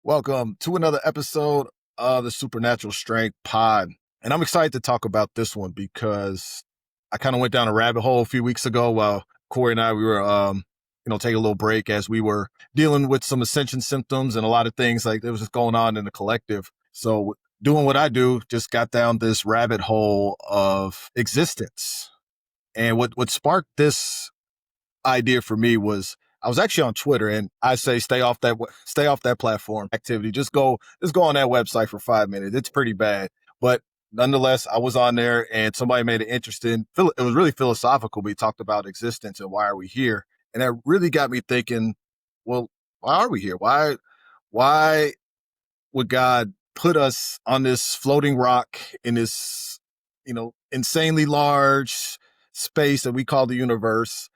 Welcome to another episode of the Supernatural Strength Pod. And I'm excited to talk about this one because I kind of went down a rabbit hole a few weeks ago while Corey and I, we were, taking a little break as we were dealing with some ascension symptoms and a lot of things like that was just going on in the collective. So doing what I do, just got down this rabbit hole of existence. And what sparked this idea for me was I was actually on Twitter, and I say stay off that platform activity. Just go on that website for 5 minutes. It's pretty bad, but nonetheless, I was on there, and somebody made it interesting. It was really philosophical. We talked about existence and why are we here, and that really got me thinking. Well, why are we here? Why would God put us on this floating rock in this, insanely large space that we call the universe?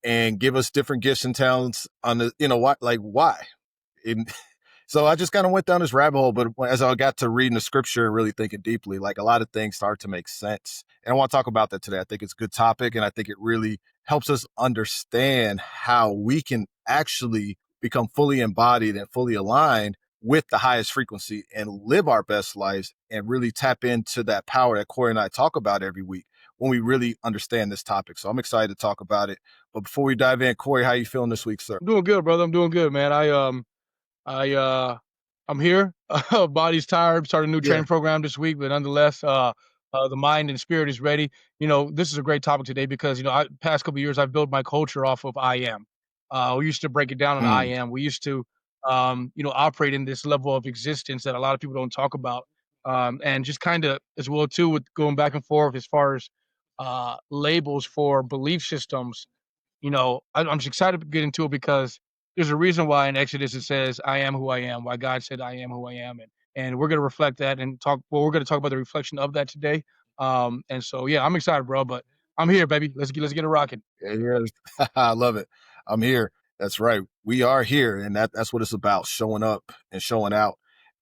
And give us different gifts and talents on the, why? And so I just kind of went down this rabbit hole, but as I got to reading the scripture and really thinking deeply, like a lot of things start to make sense. And I want to talk about that today. I think it's a good topic, and I think it really helps us understand how we can actually become fully embodied and fully aligned with the highest frequency and live our best lives and really tap into that power that Corey and I talk about every week when we really understand this topic. So I'm excited to talk about it. But before we dive in, Corey, how you feeling this week, sir? I'm doing good, brother. I'm doing good, man. I'm here. Body's tired. Started a new training program this week, but nonetheless, the mind and spirit is ready. This is a great topic today because past couple of years I've built my culture off of I am. We used to break it down on I am. We used to, operate in this level of existence that a lot of people don't talk about, and just kind of as well too with going back and forth as far as labels for belief systems. I'm just excited to get into it because there's a reason why in Exodus it says, "I am who I am," why God said, "I am who I am," and we're gonna reflect that and talk. Well, we're gonna talk about the reflection of that today. And so yeah, I'm excited, bro. But I'm here, baby. Let's get it rocking. Yeah, I love it. I'm here. That's right. We are here, and that's what it's about: showing up and showing out.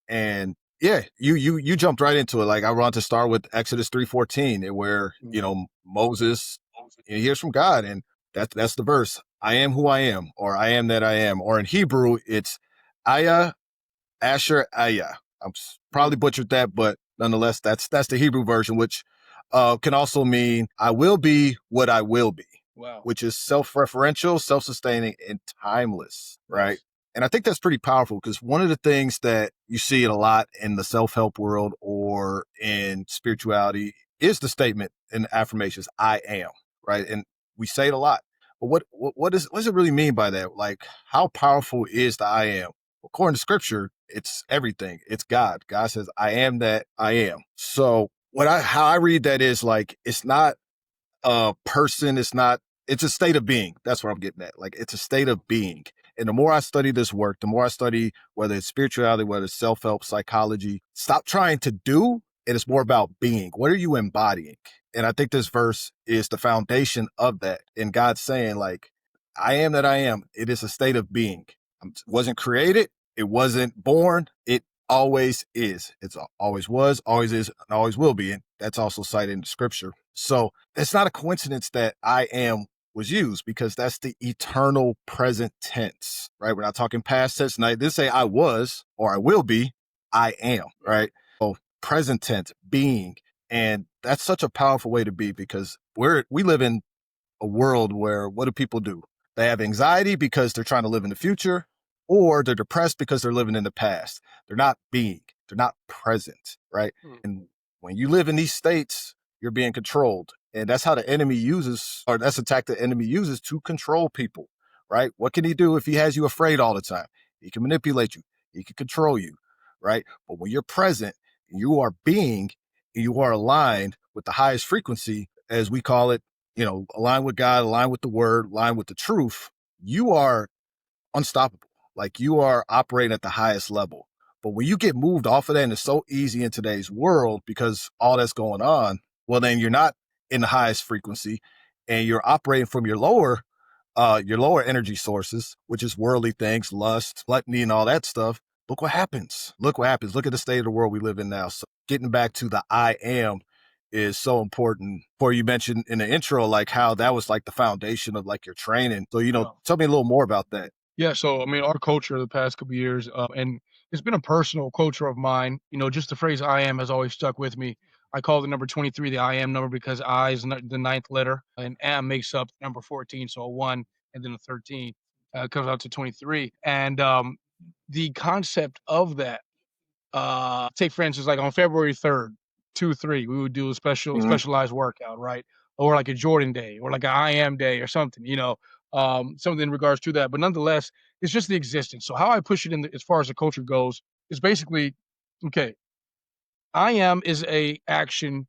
And yeah, you jumped right into it. Like I want to start with Exodus 3:14, where Moses he hears from God, and that's the verse: "I am who I am," or "I am that I am," or in Hebrew it's Aya Asher Aya. I'm probably butchered that, but nonetheless, that's the Hebrew version, which can also mean "I will be what I will be." Wow. Which is self-referential, self-sustaining, and timeless, right? Yes. And I think that's pretty powerful because one of the things that you see it a lot in the self-help world or in spirituality is the statement in affirmations, "I am," right? And we say it a lot. But what does it really mean by that? Like, how powerful is the "I am"? According to scripture, it's everything. It's God. God says, "I am that I am." So how I read that is like, it's not a person, it's a state of being. That's what I'm getting at. Like, it's a state of being. And the more I study this work, the more I study whether it's spirituality, whether it's self-help, psychology, stop trying to do, and it's more about being. What are you embodying? And I think this verse is the foundation of that. And God's saying, like, I am that I am. It is a state of being. It wasn't created. It wasn't born. It always is. It's always was, always is, and always will be. And that's also cited in scripture. So it's not a coincidence that I am was used because that's the eternal present tense, right? We're not talking past tense. Now, this say I was or I will be, I am, right? So present tense, being. And that's such a powerful way to be because we live in a world where what do people do? They have anxiety because they're trying to live in the future, or they're depressed because they're living in the past. They're not being, they're not present, right? And when you live in these states, you're being controlled. And that's how the enemy uses, or that's the tactic the enemy uses to control people, right? What can he do if he has you afraid all the time? He can manipulate you, he can control you, right? But when you're present, you are being, you are aligned with the highest frequency, as we call it, align with God, align with the word, align with the truth, you are unstoppable. Like, you are operating at the highest level. But when you get moved off of that, and it's so easy in today's world because all that's going on, well, then you're not in the highest frequency and you're operating from your lower energy sources, which is worldly things, lust, gluttony, and all that stuff. Look what happens. Look what happens. Look at the state of the world we live in now. So getting back to the I am is so important. For you mentioned in the intro, like how that was like the foundation of like your training. So, tell me a little more about that. Yeah, so I mean, our culture the past couple of years, and It's been a personal culture of mine. Just the phrase "I am" has always stuck with me. I call the number 23 the I am number because I is the ninth letter, and am makes up number 14, so a 1 and then a 13, comes out to 23. And, the concept of that, take for instance, like on February 3rd, 2/3, we would do a Mhm, specialized workout, right? Or like a Jordan day or like a I am day or something, something in regards to that. But nonetheless, it's just the existence. So how I push it as far as the culture goes is basically, okay, I am is a action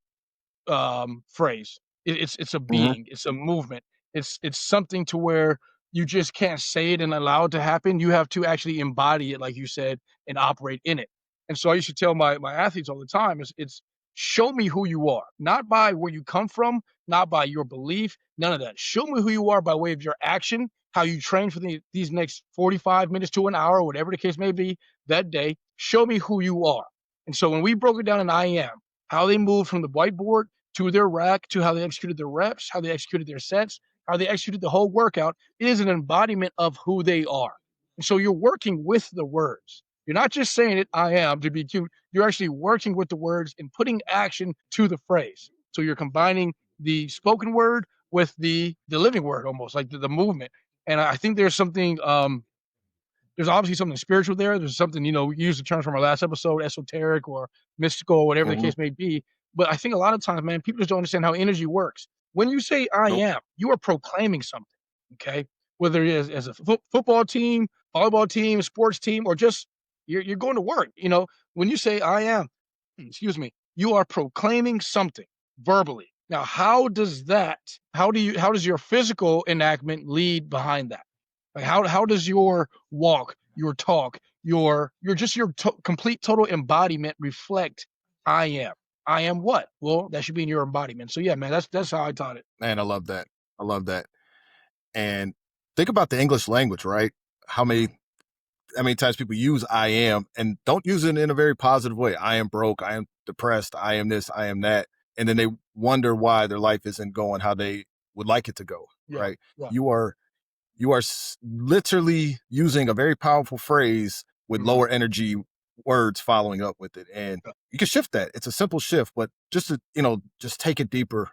phrase. It's a mhm, being, it's a movement. It's something to where you just can't say it and allow it to happen. You have to actually embody it, like you said, and operate in it. And so I used to tell my athletes all the time, it's show me who you are, not by where you come from, not by your belief, none of that. Show me who you are by way of your action, how you train for these next 45 minutes to an hour, whatever the case may be that day. Show me who you are. And so when we broke it down in I am, how they moved from the whiteboard to their rack, to how they executed their reps, how they executed their sets, how they executed the whole workout. It is an embodiment of who they are. And so you're working with the words. You're not just saying it, I am, to be cute. You're actually working with the words and putting action to the phrase. So you're combining the spoken word with the living word almost, like the movement. And I think there's obviously something spiritual there. There's something, we use the terms from our last episode, esoteric or mystical, whatever the mhm. case may be. But I think a lot of times, man, people just don't understand how energy works. When you say I Nope. am, you are proclaiming something. Okay. Whether it is as a football team, volleyball team, sports team, or just you're going to work. When you say I am, excuse me, you are proclaiming something verbally. Now, how does your physical enactment lead behind that? Like how does your walk, your talk, your complete total embodiment reflect I am? I am what? Well, that should be in your embodiment. So yeah, man, that's how I taught it. Man, I love that. I love that. And think about the English language, right? How Mhm. many times people use I am and don't use it in a very positive way. I am broke, I am depressed, I am this, I am that. And then they wonder why their life isn't going how they would like it to go, Yeah, right? yeah. You are literally using a very powerful phrase with Mhm. lower energy words following up with it. And Yeah, you can shift that. It's a simple shift, but just to, just take it deeper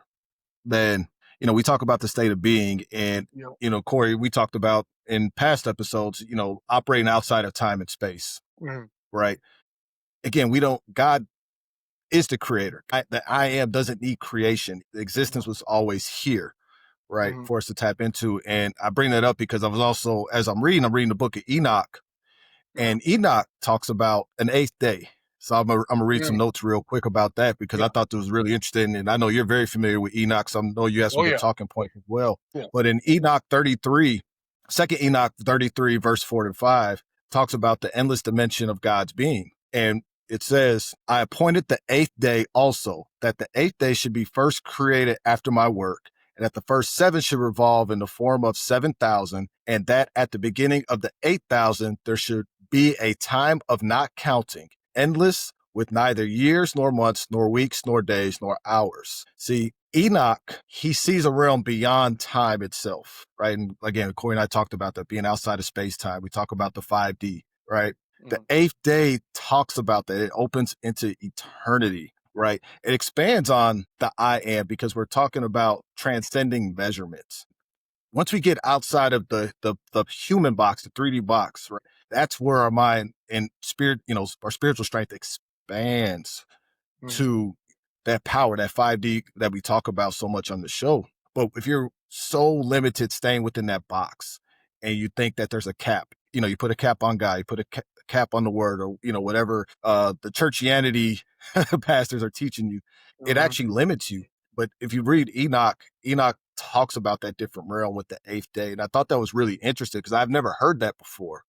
than, we talk about the state of being. And, yeah. Corey, we talked about in past episodes, operating outside of time and space, Mhm, right? Again, God is the creator. The I am doesn't need creation. The mhm, existence was always here, right, mhm. for us to tap into. And I bring that up because I was also, as I'm reading the book of Enoch, Yeah. and Enoch talks about an eighth day. So I'm gonna read some Mm, notes real quick about that because I yeah. thought it was really interesting. And I know you're very familiar with Enoch, so I know you have some Oh good yeah. talking points as well. Yeah. But in Enoch 33, second Enoch 33, verse 4 to 5, talks about the endless dimension of God's being. And it says, I appointed the eighth day also, that the eighth day should be first created after my work, and that the first seven should revolve in the form of 7,000, and that at the beginning of the 8,000 there should be a time of not counting, endless, with neither years nor months, nor weeks, nor days, nor hours. See, Enoch, he sees a realm beyond time itself, right? And again, Corey and I talked about that being outside of space time. We talk about the 5D, right? The Mhm, eighth day talks about that. It opens into eternity, right? It expands on the I am because we're talking about transcending measurements. Once we get outside of the human box, the 3D box, right, that's where our mind and spirit, our spiritual strength expands mhm, to that power, that 5D that we talk about so much on the show. But if you're so limited staying within that box and you think that there's a cap, you put a cap on God, you put a cap on the word, or, whatever the churchianity pastors are teaching you, it mhm. actually limits you. But if you read Enoch, Enoch talks about that different realm with the eighth day. And I thought that was really interesting because I've never heard that before.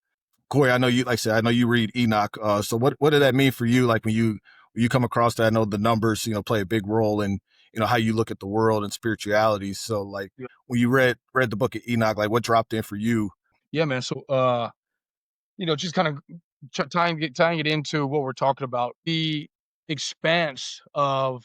Corey, I know you, like I said, I know you read Enoch. So what did that mean for you? Like when you come across that, I know the numbers, play a big role in, how you look at the world and spirituality. So like Yeah. when you read the book of Enoch, like what dropped in for you? Yeah, man. So just kind of tying it into what we're talking about. The expanse of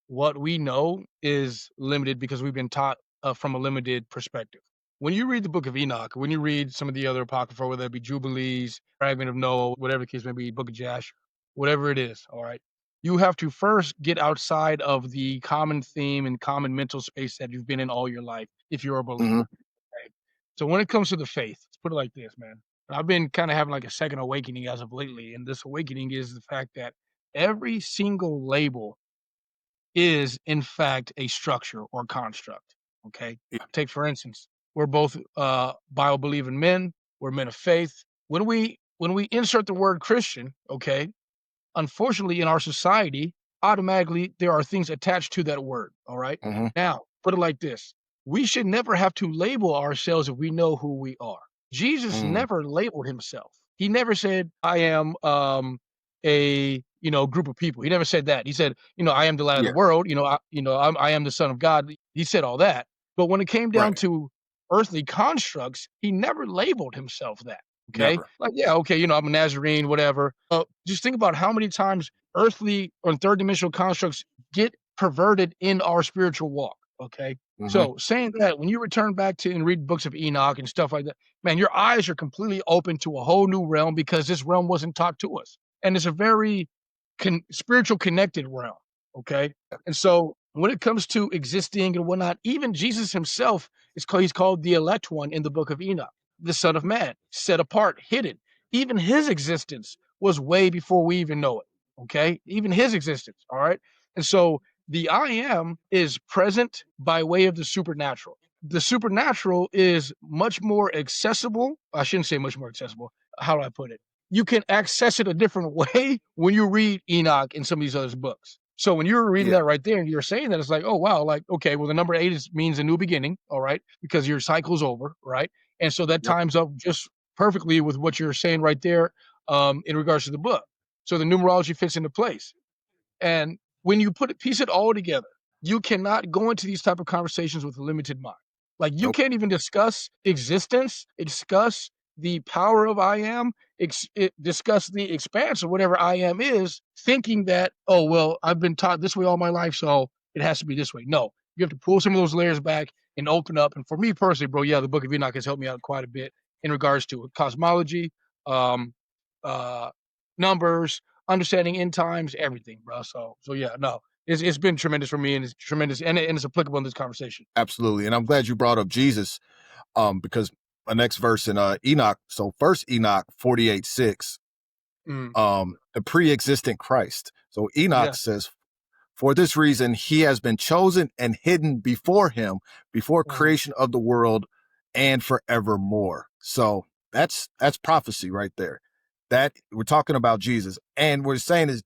what we know is limited because we've been taught from a limited perspective. when you read the book of Enoch, when you read some of the other apocryphal, whether it be Jubilees, Fragment of Noah, whatever the case may be, Book of Jasher, whatever it is, all right? You have to first get outside of the common theme and common mental space that you've been in all your life if you're a believer, Mhm. right? So when it comes to the faith, let's put it like this, man. I've been kind of having like a second awakening as of lately, and this awakening is the fact that every single label is in fact a structure or construct. Okay. Yeah. Take for instance, we're both Bible believing men, we're men of faith. When we insert the word Christian, okay, unfortunately in our society, automatically there are things attached to that word. All right. Mhm. Now, put it like this. We should never have to label ourselves if we know who we are. Jesus Mm. never labeled himself. He never said, I am a group of people. He never said that. He said, I am the light of the Yeah. world. I am the son of God. He said all that. But when it came down Right. to earthly constructs, he never labeled himself that. Okay. Never. Like, yeah, okay, I'm a Nazarene, whatever. Just think about how many times earthly or third dimensional constructs get perverted in our spiritual walk. Okay. Mhm. So saying that, when you return back to and read books of Enoch and stuff like that, man, your eyes are completely open to a whole new realm because this realm wasn't taught to us. And it's a very spiritual connected realm. Okay. And so when it comes to existing and whatnot, even Jesus himself he's called the elect one in the book of Enoch, the Son of Man, set apart, hidden. Even his existence was way before we even know it. Okay. Even his existence. All right. And so the I am is present by way of the supernatural. The supernatural is much more accessible. I shouldn't say much more accessible. How do I put it? You can access it a different way when you read Enoch and some of these other books. So when you're reading Yeah. that right there and you're saying that, it's like, oh wow, like okay, well the number eight means a new beginning, all right, because your cycle's over, right? And so that Yep. times up just perfectly with what you're saying right there, in regards to the book. So the numerology fits into place. And when you piece it all together, you cannot go into these type of conversations with a limited mind. Like you Nope. can't even discuss existence, discuss the power of I am, discuss the expanse of whatever I am is, thinking that, oh, well, I've been taught this way all my life, so it has to be this way. No, you have to pull some of those layers back and open up. And for me personally, bro, yeah, the book of Enoch has helped me out quite a bit in regards to cosmology, um, uh, numbers, understanding end times, everything, bro. So yeah, no, it's been tremendous for me, and it's tremendous, and it's applicable in this conversation. Absolutely. And I'm glad you brought up Jesus, because my next verse in Enoch, so first Enoch 48:6, Mm, the pre-existent Christ. So Enoch yeah, says, for this reason, he has been chosen and hidden before him, before mhm, creation of the world and forevermore. So that's prophecy right there. That we're talking about Jesus. And we're saying is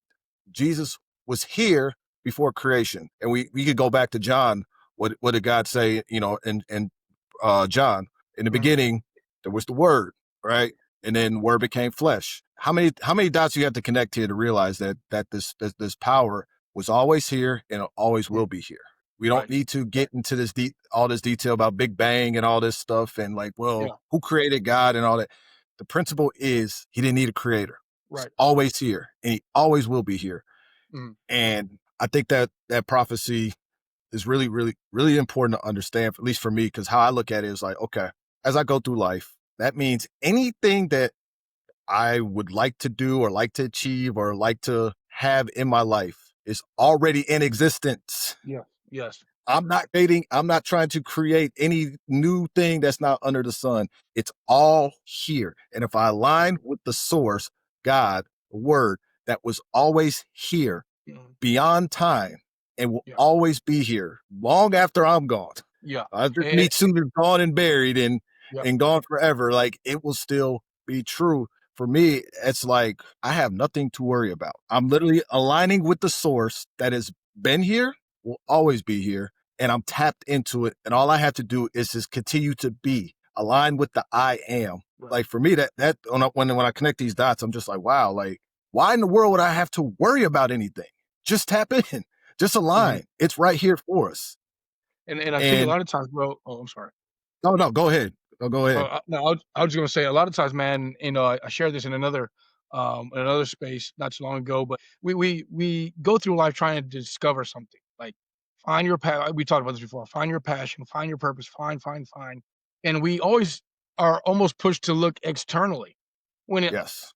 Jesus was here before creation. And we could go back to John. What did God say, in John? In the mhm, beginning, there was the word, right? And then word became flesh. How many dots you have to connect here to realize that this power was always here and it always mm, will be here. We don't right, need to get into all this detail about Big Bang and all this stuff and like, well, yeah, who created God and all that. The principle is he didn't need a creator. He's right, always here and he always will be here. mm, And I think that prophecy is really, really, really important to understand, at least for me, because how I look at it is like, okay, as I go through life, that means anything that I would like to do or like to achieve or like to have in my life is already in existence. yeah, yes, I'm not trying to create any new thing that's not under the sun. It's all here. And if I align with the source, God, the word that was always here mhm, beyond time and will yeah, always be here long after I'm gone. yeah, This and, meat suit is gone and buried yeah, and gone forever. Like it will still be true. For me, it's like I have nothing to worry about. I'm literally aligning with the source that has been here, will always be here, and I'm tapped into it. And all I have to do is just continue to be aligned with the I am. right, Like for me, that when I connect these dots, I'm just like, wow, like why in the world would I have to worry about anything? Just tap in, just mhm. align. It's right here for us. And I think a And lot of times, bro. Oh, I'm sorry. no, no, go ahead. No, go ahead. No, I was just gonna say a lot of times, man. I shared this in another space not too long ago, but we go through life trying to discover something. Like find your we talked about this before. Find your passion, find your purpose, find. And we always are almost pushed to look externally when Yes.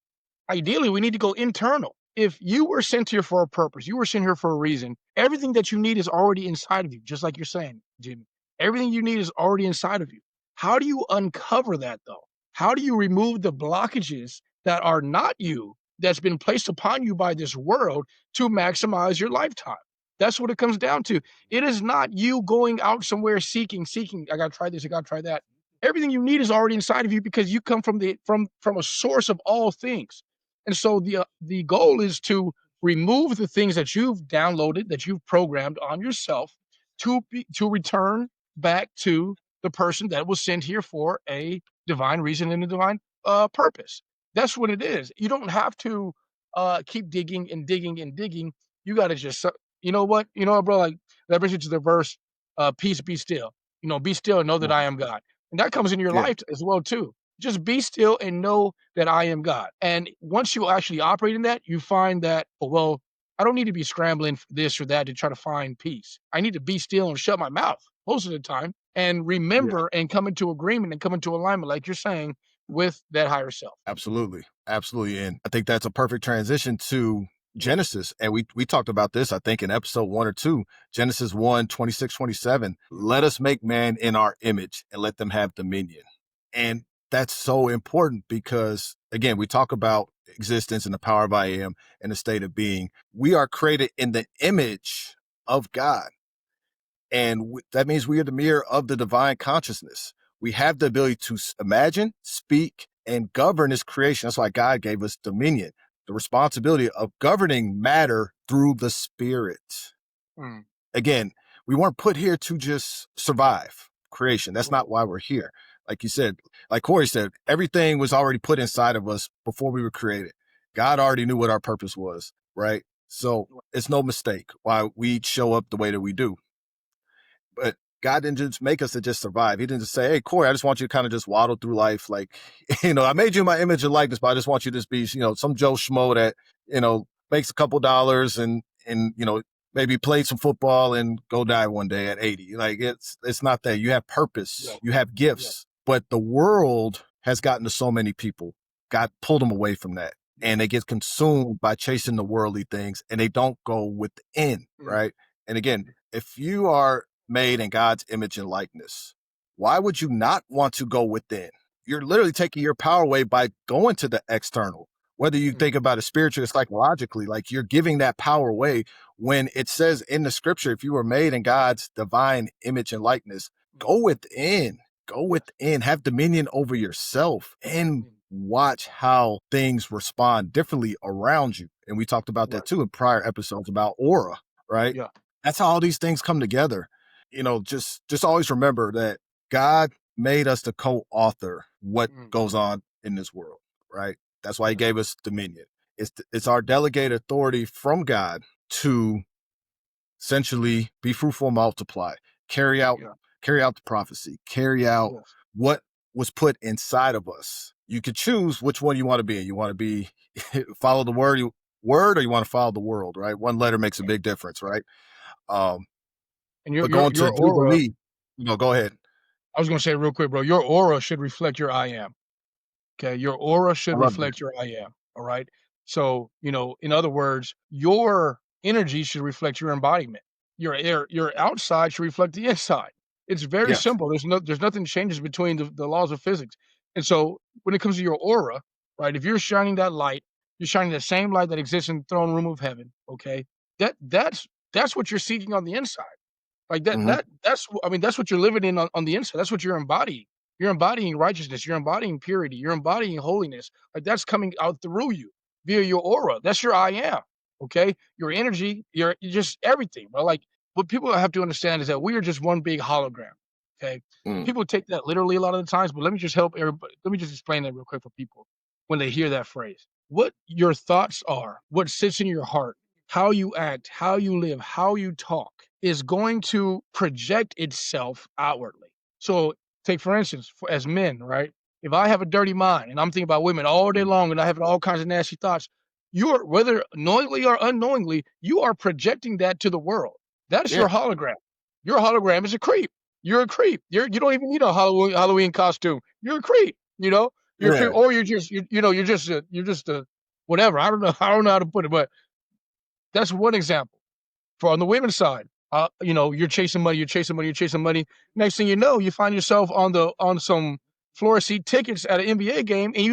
ideally, we need to go internal. If you were sent here for a purpose, you were sent here for a reason, everything that you need is already inside of you, just like you're saying, Jimmy. Everything you need is already inside of you. How do you uncover that though? How do you remove the blockages that are not you, that's been placed upon you by this world to maximize your lifetime? That's what it comes down to. It is not you going out somewhere seeking, I gotta try this, I gotta try that. Everything you need is already inside of you because you come from from a source of all things. And so the goal is to remove the things that you've downloaded, that you've programmed on yourself to return back to the person that was sent here for a divine reason and a divine purpose. That's what it is. You don't have to keep digging and digging and digging. You got to just you know what? You know what, bro? Like that brings you to the verse, peace, be still. You know, be still and know that I am God. And that comes into your Yeah, life as well too. Just be still and know that I am God. And once you actually operate in that, you find that, oh, well, I don't need to be scrambling for this or that to try to find peace. I need to be still and shut my mouth most of the time and yeah, remember and come into agreement and come into alignment, like you're saying, with that higher self. absolutely. Absolutely. And I think that's a perfect transition to Genesis. And we talked about this, I think, in episode 1 or 2, Genesis 1:26-27. Let us make man in our image and let them have dominion. And that's so important because, again, we talk about existence and the power of I am and the state of being. We are created in the image of God. And that means we are the mirror of the divine consciousness. We have the ability to imagine, speak, and govern this creation. That's why God gave us dominion, the responsibility of governing matter through the spirit. Mm, Again, we weren't put here to just survive creation. That's not why we're here. Like you said, like Corey said, everything was already put inside of us before we were created. God already knew what our purpose was, right? So it's no mistake why we show up the way that we do. But God didn't just make us to just survive. He didn't just say, hey, Corey, I just want you to kind of just waddle through life. Like, I made you in my image and likeness, but I just want you to just be, some Joe Schmo that, makes a couple dollars and, maybe play some football and go die one day at 80. Like it's not that. You have purpose, yeah, you have yeah, gifts, but the world has gotten to so many people. God pulled them away from that. And they get consumed by chasing the worldly things and they don't go within, right? And again, if you are made in God's image and likeness, why would you not want to go within? You're literally taking your power away by going to the external. Whether you think about it spiritually or psychologically, like you're giving that power away when it says in the scripture, if you were made in God's divine image and likeness, go within, have dominion over yourself and watch how things respond differently around you. And we talked about that too in prior episodes about aura, right? yeah, That's how all these things come together. Just always remember that God made us to co-author what goes on in this world, right? That's why he gave us dominion. It's our delegated authority from God to essentially be fruitful and multiply, carry out the prophecy, carry out what was put inside of us. You could choose which one you want to be. You want to be follow the word, or you want to follow the world, right? One letter makes a big difference, right? And But going to your aura, Jubilee, go ahead. I was gonna say real quick, bro, your aura should reflect your I am. Okay, your aura I should love that. reflect your I am. All right. So, in other words, your energy should reflect your embodiment. Your outside should reflect the inside. It's very Yes. simple. There's nothing changes between the laws of physics. And so when it comes to your aura, right, if you're shining that light, you're shining the same light that exists in the throne room of heaven, okay? That's what you're seeking on the inside. Like Hmm. I mean, that's what you're living in on the inside. That's what you're embodying. You're embodying righteousness. You're embodying purity. You're embodying holiness. Like that's coming out through you via your aura. That's your I am. Okay. Your energy, you're just everything, bro. Like what people have to understand is that we are just one big hologram. Okay. And Mm. people take that literally a lot of the times, but let me just help everybody. Let me just explain that real quick for people when they hear that phrase. What your thoughts are, what sits in your heart, how you act, how you live, how you talk is going to project itself outwardly. So, take for instance, as men, right? If I have a dirty mind and I'm thinking about women all day long and I have all kinds of nasty thoughts, you're whether knowingly or unknowingly, you are projecting that to the world. That's Yeah. your hologram. Your hologram is a creep. you're a creep. You don't even need a Halloween costume. You're a creep. You're a Yeah. creep, or you're just a whatever. I don't know. I don't know how to put it, but that's one example. For on the women's side, you're chasing money, you're chasing money, you're chasing money. Next thing you know, you find yourself on some floor seat tickets at an NBA game, and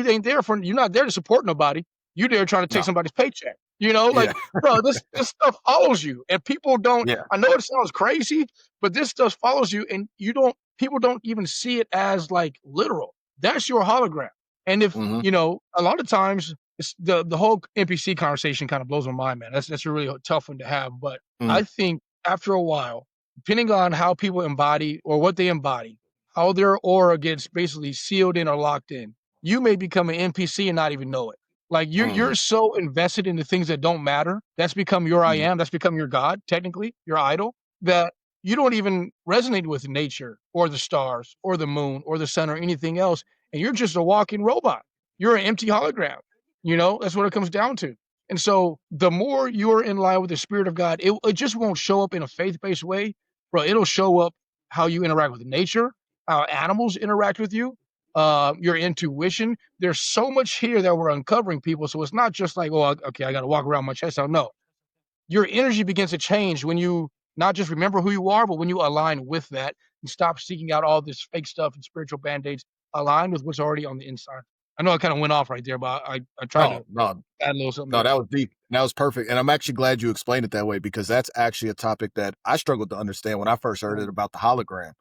you're not there to support nobody. You're there trying to take No. somebody's paycheck. Yeah. Bro, this stuff follows you, and people don't. Yeah. I know it sounds crazy, but this stuff follows you, and people don't even see it as like literal. That's your hologram, and if Hmm. a lot of times it's the whole NPC conversation kind of blows my mind, man. That's a really tough one to have, but Hmm. I think after a while, depending on how people embody or what they embody, how their aura gets basically sealed in or locked in, you may become an NPC and not even know it. Like Hmm. you're so invested in the things that don't matter. That's become your I Hmm. am. That's become your God, technically, your idol, that you don't even resonate with nature or the stars or the moon or the sun or anything else. And you're just a walking robot. You're an empty hologram. That's what it comes down to. And so the more you're in line with the spirit of God, it just won't show up in a faith-based way, bro. It'll show up how you interact with nature, how animals interact with you, your intuition. There's so much here that we're uncovering, people. So it's not just like, oh, okay, I got to walk around my chest out. No, your energy begins to change when you not just remember who you are, but when you align with that and stop seeking out all this fake stuff and spiritual band-aids, align with what's already on the inside. I know I kind of went off right there, but I tried No, to no, add a little something no, there. that was deep. That was perfect. And I'm actually glad you explained it that way because that's actually a topic that I struggled to understand when I first heard it about the hologram.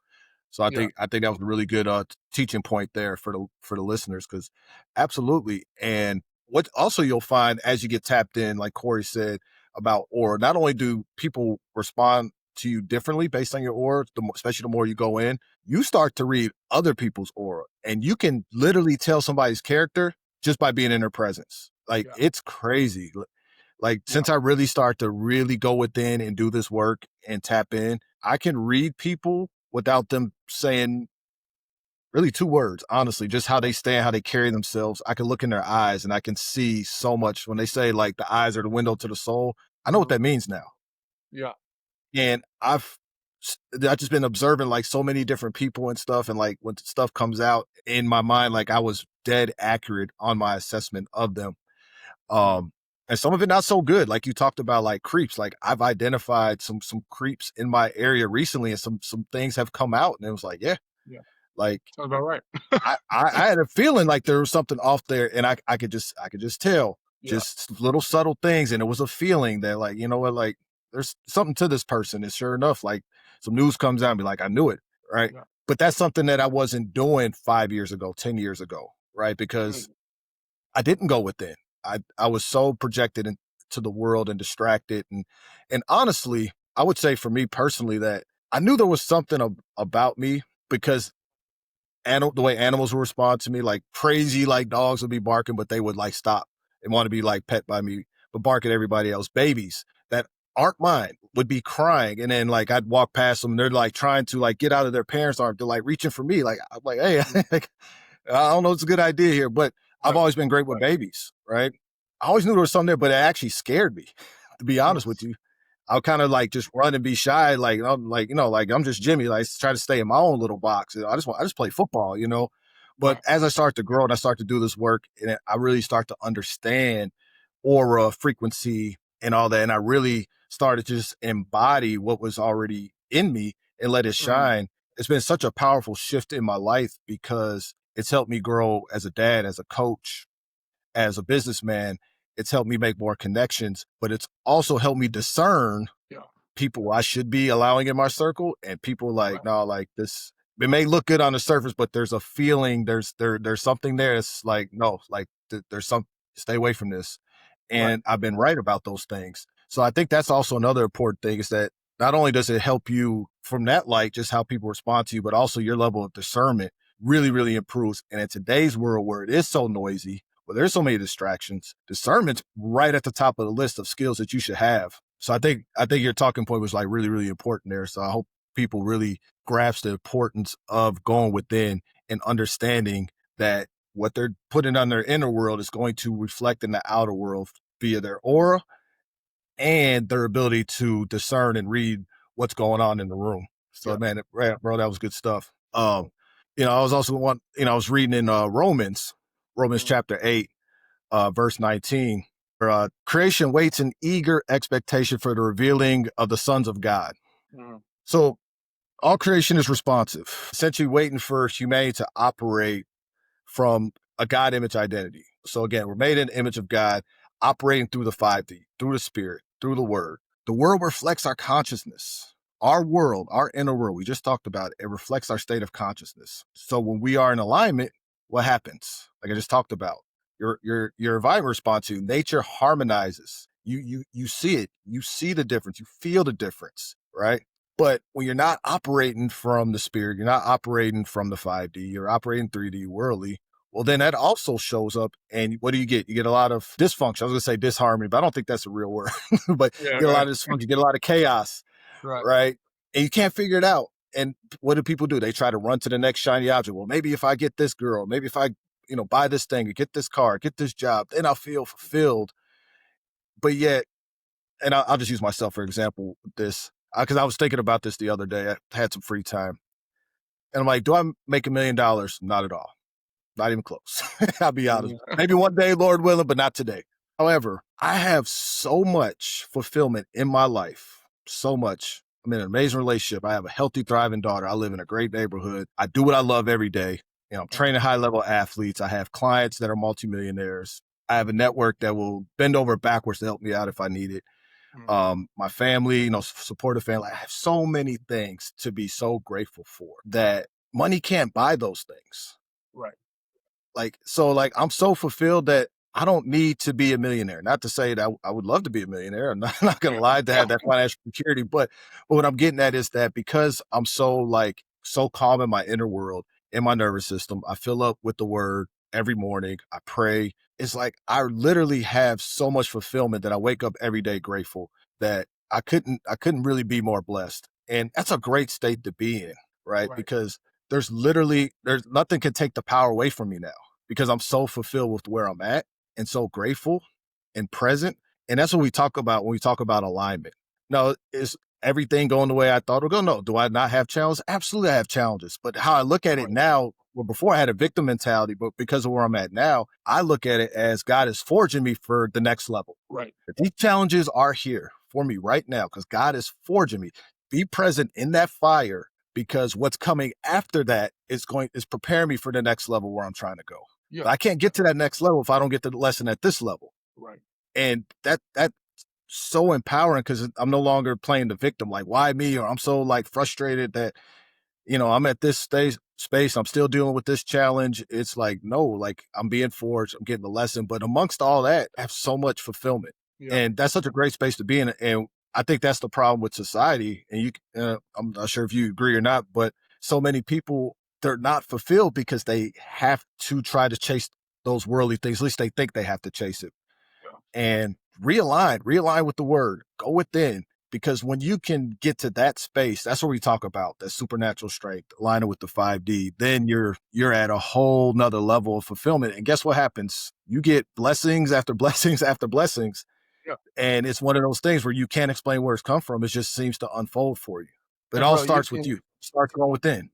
So Yeah. I think that was a really good teaching point there for the listeners because absolutely. And what also you'll find as you get tapped in, like Corey said about aura, not only do people respond to you differently based on your aura, especially the more you go in, you start to read other people's aura, and you can literally tell somebody's character just by being in their presence. Like Yeah. it's crazy. Like Yeah. since I really start to really go within and do this work and tap in, I can read people without them saying really two words, honestly, just how they stand, how they carry themselves. I can look in their eyes and I can see so much when they say like the eyes are the window to the soul. I know what Mhm. that means now. Yeah. And I've just been observing like so many different people and stuff. And like when stuff comes out in my mind, like I was dead accurate on my assessment of them. Mhm. And some of it not so good. Like you talked about like creeps. Like I've identified some creeps in my area recently and some things have come out and it was like, yeah, Yeah. like Sounds about right. I had a feeling like there was something off there and I could just tell Yeah. just little subtle things. And it was a feeling that like, you know what, like there's something to this person. And sure enough, like some news comes out and be like, I knew it. Right. Yeah. But that's something that I wasn't doing 5 years ago, 10 years ago. Right. Because Mm. I didn't go within. I was so projected into the world and distracted. And honestly, I would say for me personally that I knew there was something about me because the way animals would respond to me, like crazy, like dogs would be barking, but they would like stop and want to be like pet by me, but bark at everybody else. Babies that aren't mine would be crying. And then like I'd walk past them and they're like trying to like get out of their parents' arms. They're like reaching for me. Like, I'm like, hey, Mm. I don't know, it's a good idea here, but I've Right. always been great with babies, right? I always knew there was something there, but it actually scared me, to be honest with Yes. you. I'll kind of like just run and be shy, like I'm like, like I'm just Jimmy, like try to stay in my own little box. I just play football. But Right. as I start to grow and I start to do this work, and I really start to understand aura, frequency, and all that, and I really started to just embody what was already in me and let it Mhm. shine. It's been such a powerful shift in my life because it's helped me grow as a dad, as a coach, as a businessman. It's helped me make more connections, but it's also helped me discern Yeah. people I should be allowing in my circle and people like, Right. no, like this. It may look good on the surface, but there's a feeling, there's something there. It's like, no, like there's some, stay away from this. Right. And I've been right about those things. So I think that's also another important thing is that not only does it help you from that light, just how people respond to you, but also your level of discernment really, really improves. And in today's world where it is so noisy, where there's so many distractions, discernment's right at the top of the list of skills that you should have. So I think your talking point was like really, really important there. So I hope people really grasp the importance of going within and understanding that what they're putting on their inner world is going to reflect in the outer world via their aura and their ability to discern and read what's going on in the room. So man, bro, that was good stuff. I was also I was reading in Romans chapter 8, verse 19, where creation waits in eager expectation for the revealing of the sons of God. So all creation is responsive, essentially waiting for humanity to operate from a God image identity. So again, we're made in the image of God, operating through the 5D, through the spirit, through the word. The world reflects our consciousness. Our world, our inner world, we just talked about it reflects our state of consciousness. So when we are in alignment, what happens? Like I just talked about, your environment responds to nature harmonizes. You see it, you see the difference, you feel the difference, right? But when you're not operating from the spirit, you're not operating from the 5D, you're operating 3D worldly, well, then that also shows up. And what do? You get a lot of dysfunction. I was going to say disharmony, but I don't think that's a real word. But you get a lot of dysfunction, you get a lot of chaos, right? And you can't figure it out. And what do people do? They try to run to the next shiny object. Well, maybe if I get this girl, maybe if I, buy this thing, or get this car, get this job, then I'll feel fulfilled. But yet, and I'll just use myself for example with this, because I was thinking about this the other day. I had some free time. And I'm like, do I make $1 million? Not at all. Not even close. I'll be honest. Maybe one day, Lord willing, but not today. However, I have so much fulfillment in my life. So much. I'm in an amazing relationship. I have a healthy, thriving daughter. I live in a great neighborhood. I do what I love every day. I'm training high-level athletes. I have clients that are multimillionaires. I have a network that will bend over backwards to help me out if I need it. My family, supportive family. I have so many things to be so grateful for that money can't buy those things. Right. I'm so fulfilled that I don't need to be a millionaire. Not to say that I would love to be a millionaire. I'm not going to lie, to have that financial security. But what I'm getting at is that because I'm so calm in my inner world, in my nervous system, I fill up with the word every morning. I pray. It's like I literally have so much fulfillment that I wake up every day grateful that I couldn't really be more blessed. And that's a great state to be in, right? Because there's nothing can take the power away from me now, because I'm so fulfilled with where I'm at and so grateful and present. And that's what we talk about when we talk about alignment. No, is everything going the way I thought it would go? No. Do I not have challenges? Absolutely, I have challenges. But how I look at it now, well, before I had a victim mentality, but because of where I'm at now, I look at it as God is forging me for the next level. Right. These challenges are here for me right now because God is forging me. Be present in that fire, because what's coming after that is preparing me for the next level where I'm trying to go. Yeah. But I can't get to that next level if I don't get the lesson at this level. Right. And that's so empowering, because I'm no longer playing the victim. Like, why me? Or I'm so frustrated that, I'm at this space. I'm still dealing with this challenge. It's like, no, I'm being forged. I'm getting the lesson. But amongst all that, I have so much fulfillment. Yeah. And that's such a great space to be in. And I think that's the problem with society. And I'm not sure if you agree or not, but so many people, they're not fulfilled because they have to try to chase those worldly things. At least they think they have to chase it. Yeah. And realign with the word, go within. Because when you can get to that space, that's what we talk about, that supernatural strength, aligning with the 5D, then you're at a whole nother level of fulfillment. And guess what happens? You get blessings after blessings after blessings. Yeah. And it's one of those things where you can't explain where it's come from. It just seems to unfold for you. But it all starts with you. It starts going within.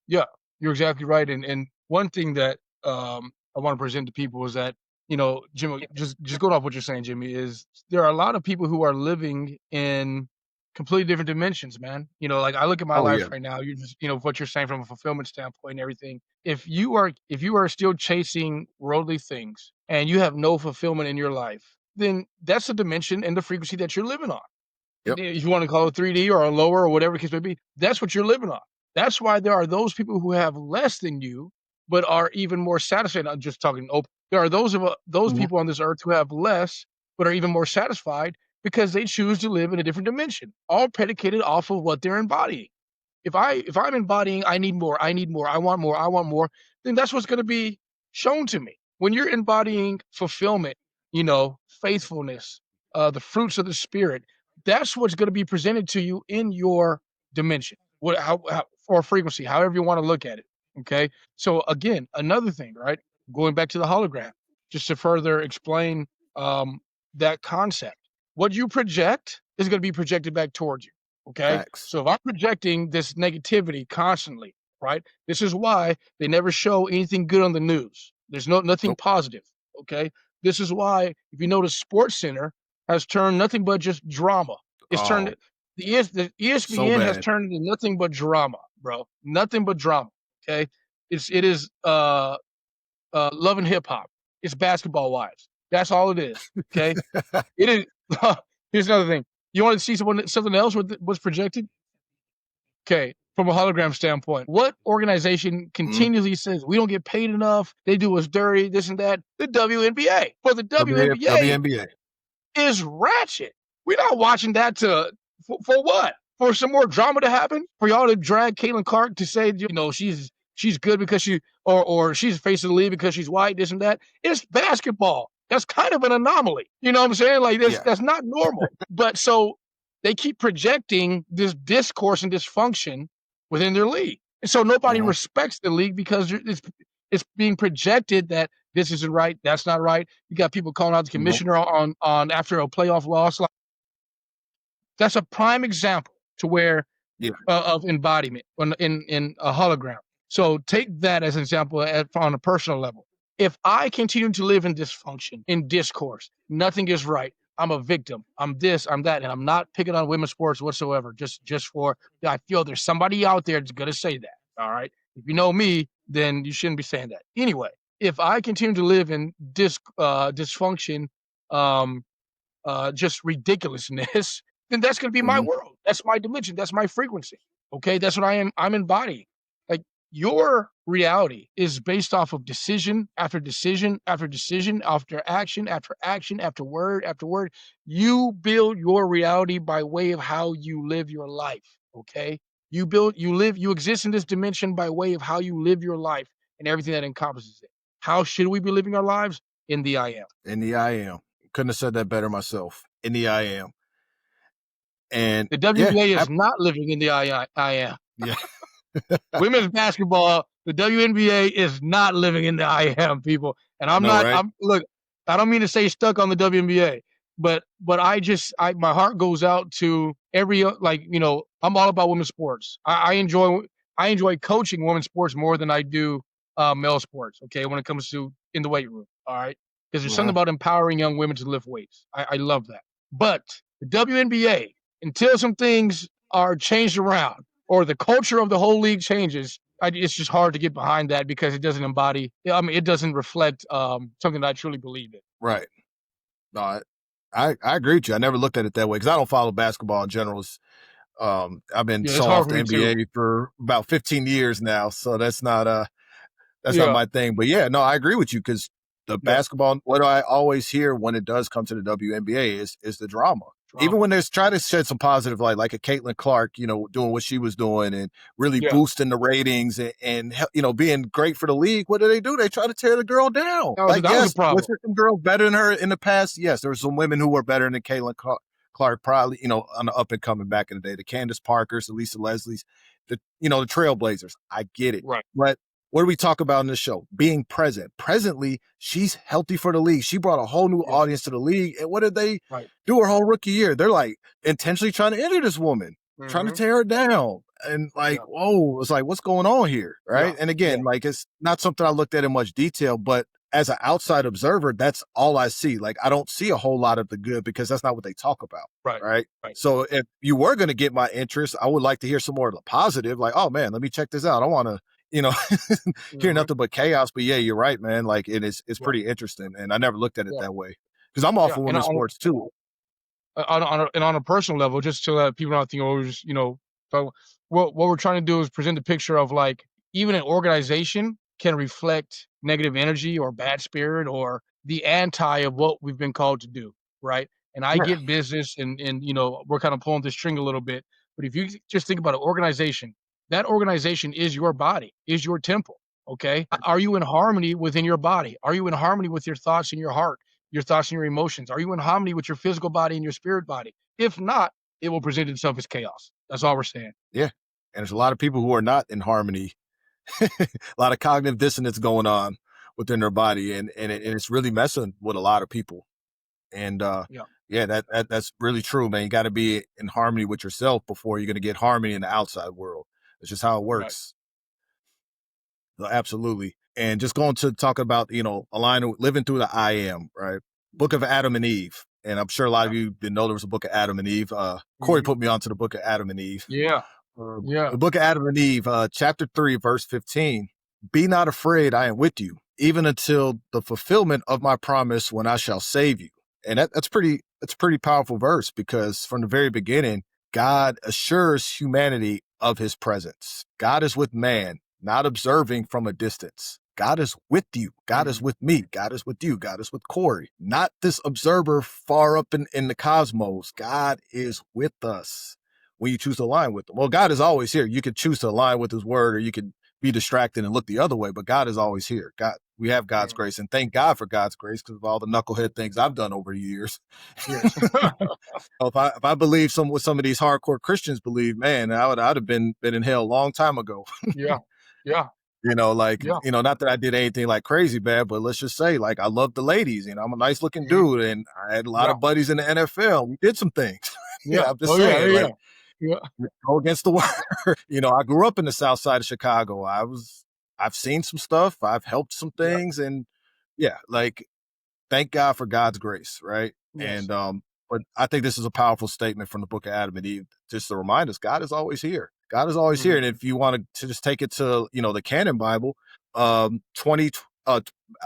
Yeah, you're exactly right. And one thing that I want to present to people is that, Jimmy, just going off what you're saying, Jimmy, is there are a lot of people who are living in completely different dimensions, man. I look at my life right now, you just, what you're saying from a fulfillment standpoint and everything. If you are still chasing worldly things and you have no fulfillment in your life, then that's the dimension and the frequency that you're living on. Yep. If you want to call it 3D or a lower or whatever the case may be, that's what you're living on. That's why there are those people who have less than you, but are even more satisfied. I'm just talking open. There are those people on this earth who have less, but are even more satisfied because they choose to live in a different dimension, all predicated off of what they're embodying. If I'm embodying, I need more, I want more, then that's what's going to be shown to me. When you're embodying fulfillment, faithfulness, the fruits of the spirit, that's what's going to be presented to you in your dimension. How or frequency, however you want to look at it. Okay. So again, another thing, right? Going back to the hologram, just to further explain that concept. What you project is going to be projected back towards you. Okay. Facts. So if I'm projecting this negativity constantly, right? This is why they never show anything good on the news. There's nothing Nope. positive. Okay. This is why, if you notice, Sports Center has turned nothing but just drama. It's turned Oh, the so ESPN has bad. turned into nothing but drama, bro. Nothing but drama. Okay. It is Love and Hip Hop. It's Basketball Wives. That's all it is. Okay. It is. Here's another thing. You want to see something else was projected? Okay, from a hologram standpoint, what organization Mhm. continually says we don't get paid enough? They do us dirty, this and that. The WNBA. For the WNBA WNBA. is ratchet. We're not watching that for what? For some more drama to happen? For y'all to drag Caitlin Clark to say, she's good because or she's the face of the league because she's white, this and that. It's basketball. That's kind of an anomaly. You know what I'm saying? Like Yeah. that's not normal. But so they keep projecting this discourse and dysfunction within their league. And so nobody respects the league because it's being projected that this isn't right, that's not right. You got people calling out the Nope. commissioner on after a playoff loss. Like, that's a prime example to where Yeah. of embodiment in a hologram. So take that as an example on a personal level. If I continue to live in dysfunction, in discourse, nothing is right. I'm a victim. I'm this, I'm that, and I'm not picking on women's sports whatsoever. Just for I feel there's somebody out there that's gonna say that. All right. If you know me, then you shouldn't be saying that. Anyway, if I continue to live in dysfunction, um, just ridiculousness, then that's going to be my Mhm. world. That's my dimension. That's my frequency. Okay. That's what I am. I'm embodying. Like your reality is based off of decision after decision after decision after action after action after word. You build your reality by way of how you live your life. Okay. You exist in this dimension by way of how you live your life and everything that encompasses it. How should we be living our lives? In the I am. In the I am. Couldn't have said that better myself. In the I am. And The yeah, WNBA is not living in the I am. yeah. Women's basketball, the WNBA is not living in the I am, people. And I I'm know, not. right? I'm look. I don't mean to say stuck on the WNBA, but my heart goes out to every I'm all about women's sports. I enjoy coaching women's sports more than I do male sports. Okay, when it comes to in the weight room, all right, because there's something Uh-huh. about empowering young women to lift weights. I love that. But the WNBA, until some things are changed around or the culture of the whole league changes, it's just hard to get behind that because it doesn't embody. I mean, it doesn't reflect something that I truly believe in. Right. No, I agree with you. I never looked at it that way because I don't follow basketball in general. I've been Yeah, it's so hard off for the me too. NBA for about 15 years now, so that's not Yeah, my thing. But yeah, no, I agree with you because the yeah, basketball, what I always hear when it does come to the WNBA is the drama. Even drama. when there's try to shed some positive light, like a Caitlin Clark, doing what she was doing and really Yeah, boosting the ratings and being great for the league. What do? They try to tear the girl down. that was Like, that was a yes, was problem. there some girls better than her in the past? Yes, there were some women who were better than Caitlin Clark, probably, on the up and coming back in the day. The Candace Parkers, the Lisa Leslies, the Trailblazers. I get it. Right. But what do we talk about in this show? Being present. Presently, she's healthy for the league. She brought a whole new Yes. audience to the league. And what did they Right. do her whole rookie year? They're like intentionally trying to injure this woman, trying to Mm-hmm. tear her down. And like, Yeah. whoa, it's like, what's going on here? Yeah. Right. And Yeah. again, like, it's not something I looked at in much detail, but as an outside observer, that's all I see. Like, I don't see a whole lot of the good because that's not what they talk about. Right. Right. Right. So if you were going to get my interest, I would like to hear some more of the positive. Like, oh man, let me check this out. I want to, hear Mm-hmm. nothing but chaos. But yeah, you're right, man. Like it's Yeah. pretty interesting. And I never looked at it Yeah. that way. Because I'm all Yeah. for And women's sports too. on a personal level, just to let people not think, oh, we're just so what we're trying to do is present a picture of like even an organization can reflect negative energy or bad spirit or the anti of what we've been called to do, right? And I Yeah. get business and we're kind of pulling the string a little bit, but if you just think about an organization, that organization is your body, is your temple. Okay. Are you in harmony within your body? Are you in harmony with your thoughts and your thoughts and your emotions? Are you in harmony with your physical body and your spirit body? If not, it will present itself as chaos. That's all we're saying. Yeah. And there's a lot of people who are not in harmony. A lot of cognitive dissonance going on within their body. And it's really messing with a lot of people. And Yeah. Yeah, that's really true, man. You got to be in harmony with yourself before you're going to get harmony in the outside world. It's just how it Right. works. So absolutely. And just going to talk about, aligning, living through the I am, right? Book of Yeah. Adam and Eve. And I'm sure a lot Yeah. of you didn't know there was a book of Adam and Eve. Corey Mhm. put me onto the book of Adam and Eve. Yeah. Yeah. The book of Adam and Eve, chapter 3, verse 15. Be not afraid, I am with you, even until the fulfillment of my promise when I shall save you. And that's a pretty powerful verse, because from the very beginning, God assures humanity of his presence. God is with man, not observing from a distance. God is with you. God is Mhm. with me. God is with you. God is with Corey. Not this observer far up in the cosmos. God is with us when you choose to align with him. Well, God is always here. You could choose to align with his word, or you could be distracted and look the other way, but God is always here. God, we have God's Mhm. grace, and thank God for God's grace because of all the knucklehead things I've done over the years. Yes. If I believe what some of these hardcore Christians believe, man, I'd have been in hell a long time ago. Yeah. Yeah. Like, Yeah. not that I did anything like crazy bad, but let's just say, like, I love the ladies. I'm a nice looking Mhm. dude, and I had a lot Yeah. of buddies in the NFL. We did some things. Yeah. I'm just Oh, yeah. saying, Yeah. like, Yeah. go against the word. I grew up in the South Side of Chicago. I've seen some stuff. I've helped some Yeah. things, and yeah, like, thank God for God's grace, right? Yes. And but I think this is a powerful statement from the book of Adam and Eve, just to remind us God is always here. God is always here. Mhm. And if you want to just take it to, the canon Bible, 20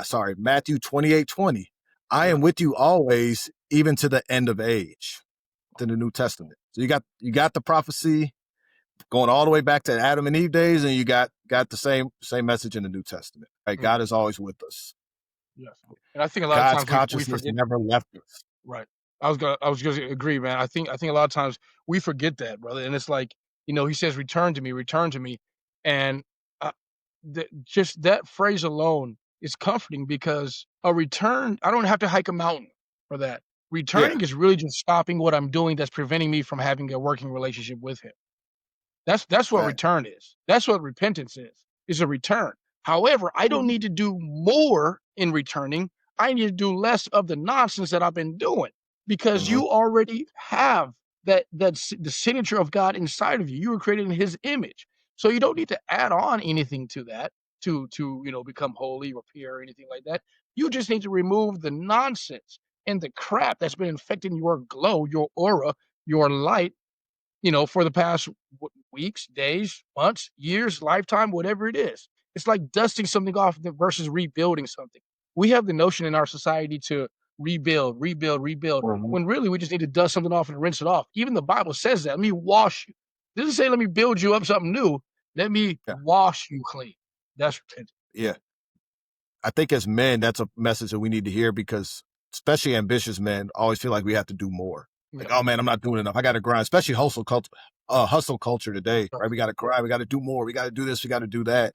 sorry, Matthew 28:20. I Yeah. am with you always, even to the end of age, to the New Testament. So you got the prophecy going all the way back to Adam and Eve days, and you got the same message in the New Testament. Right? God Mhm. is always with us. Yes. And I think a lot of God's times we consciousness forget. never left us. Right. I was gonna agree, man. I think a lot of times we forget that, brother, and it's like, he says, return to me," and, uh, just that phrase alone is comforting because a return I don't have to hike a mountain for that. Yeah. Returning is really just stopping what I'm doing that's preventing me from having a working relationship with him. That's what Fact. return is. That's what repentance is a return. However, I don't Mhm. need to do more in returning. I need to do less of the nonsense that I've been doing because Mhm. you already have the signature of God inside of you. You were created in his image. So you don't need to add on anything to that to become holy or pure or anything like that. You just need to remove the nonsense and the crap that's been infecting your glow, your aura, your light, for the past weeks, days, months, years, lifetime, whatever it is. It's like dusting something off versus rebuilding something. We have the notion in our society to rebuild, rebuild, rebuild, Mhm. when really we just need to dust something off and rinse it off. Even the Bible says that. Let me wash you. It doesn't say let me build you up something new. Let me Yeah. wash you clean. That's repentance. Yeah. I think as men, that's a message that we need to hear, because especially ambitious men always feel like we have to do more. Like, Yeah. oh man, I'm not doing enough. I got to grind, especially hustle culture today, right? We got to grind. We got to do more. We got to do this. We got to do that.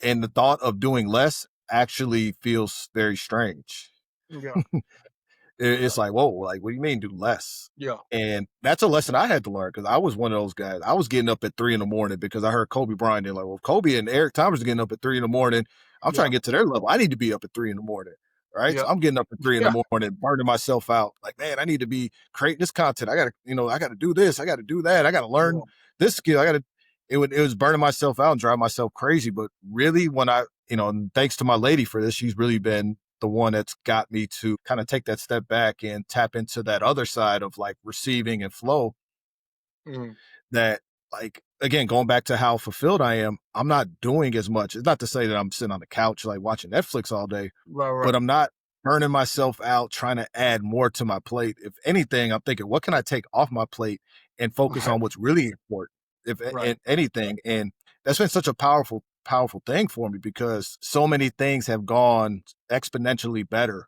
And the thought of doing less actually feels very strange. Yeah. It's Yeah. like, whoa, like, what do you mean do less? Yeah. And that's a lesson I had to learn, because I was one of those guys. I was getting up at 3 in the morning because I heard Kobe Bryant. They're like, well, Kobe and Eric Thomas are getting up at 3 in the morning. I'm trying Yeah. to get to their level. I need to be up at 3 in the morning. Right. So Yeah. I'm getting up at three in the Yeah. morning, burning myself out. Like, man, I need to be creating this content. I gotta do this. I gotta do that. I gotta learn Yeah. this skill. It was burning myself out and driving myself crazy. But really, when and thanks to my lady for this, she's really been the one that's got me to kind of take that step back and tap into that other side of like receiving and flow. Mhm. That, like, again, going back to how fulfilled I am, I'm not doing as much. It's not to say that I'm sitting on the couch like watching Netflix all day, Right, but right. I'm not burning myself out trying to add more to my plate. If anything, I'm thinking, what can I take off my plate and focus Right. on what's really important, if Right. anything. And that's been such a powerful thing for me, because so many things have gone exponentially better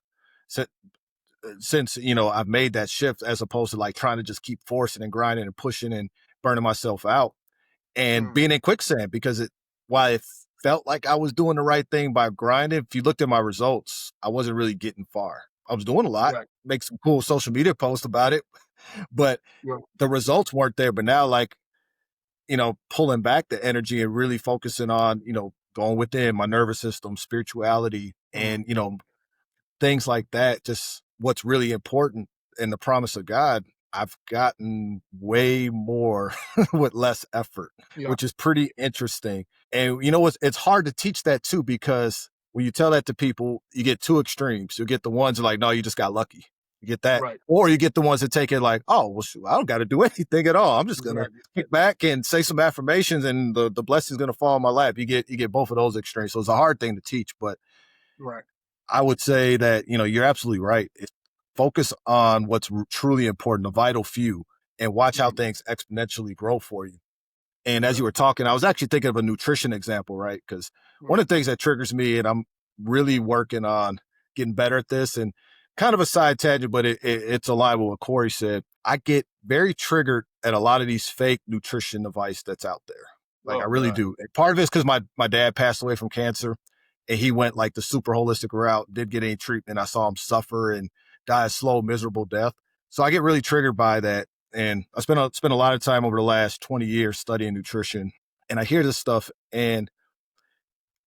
since I've made that shift, as opposed to like trying to just keep forcing and grinding and pushing and burning myself out and Mm. being in quicksand. Because while it felt like I was doing the right thing by grinding, if you looked at my results, I wasn't really getting far. I was doing a lot, Right. make some cool social media posts about it, but Yeah. the results weren't there. But now, like, pulling back the energy and really focusing on, going within my nervous system, spirituality, Mhm. and things like that, just what's really important. in the promise of God, I've gotten way more with less effort, Yeah. which is pretty interesting. And you know what? It's hard to teach that too, because when you tell that to people, you get two extremes. You get the ones who are like, no, you just got lucky. You get that. Right. Or you get the ones that take it like, oh, well, shoot, I don't got to do anything at all. I'm just going to Exactly. kick back and say some affirmations and the blessing's going to fall in my lap. You get both of those extremes. So it's a hard thing to teach, but Right. I would say that, you're absolutely right. Focus on what's truly important, the vital few, and watch how Mhm. things exponentially grow for you. And as Yeah. you were talking, I was actually thinking of a nutrition example, right? Because one Right. of the things that triggers me, and I'm really working on getting better at this, and kind of a side tangent, but it's aligned with what Corey said. I get very triggered at a lot of these fake nutrition advice that's out there. Like I Oh really God. do. And part of it's because my dad passed away from cancer, and he went like the super holistic route, didn't get any treatment. I saw him suffer and die a slow, miserable death. So I get really triggered by that. And I spent a lot of time over the last 20 years studying nutrition. And I hear this stuff and